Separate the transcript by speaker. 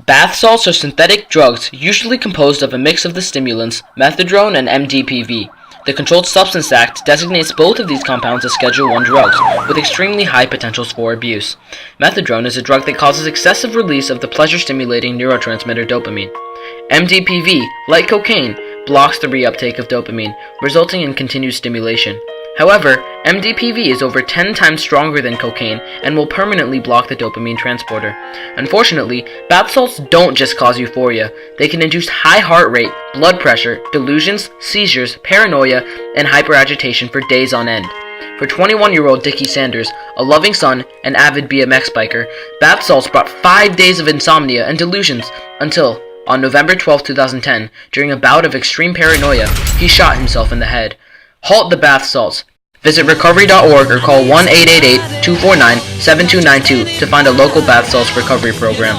Speaker 1: Bath salts are synthetic drugs usually composed of a mix of the stimulants methadone and MDPV. The Controlled Substance Act designates both of these compounds as Schedule I drugs, with extremely high potentials for abuse. Methadone is a drug that causes excessive release of the pleasure-stimulating neurotransmitter dopamine. MDPV, like cocaine, blocks the reuptake of dopamine, resulting in continued stimulation. However, MDPV is over 10 times stronger than cocaine and will permanently block the dopamine transporter. Unfortunately, bath salts don't just cause euphoria. They can induce high heart rate, blood pressure, delusions, seizures, paranoia, and hyperagitation for days on end. For 21-year-old Dickie Sanders, a loving son and avid BMX biker, bath salts brought 5 days of insomnia and delusions until, on November 12, 2010, during a bout of extreme paranoia, he shot himself in the head. Halt the bath salts. Visit recovery.org or call 1-888-249-7292 to find a local bath salts recovery program.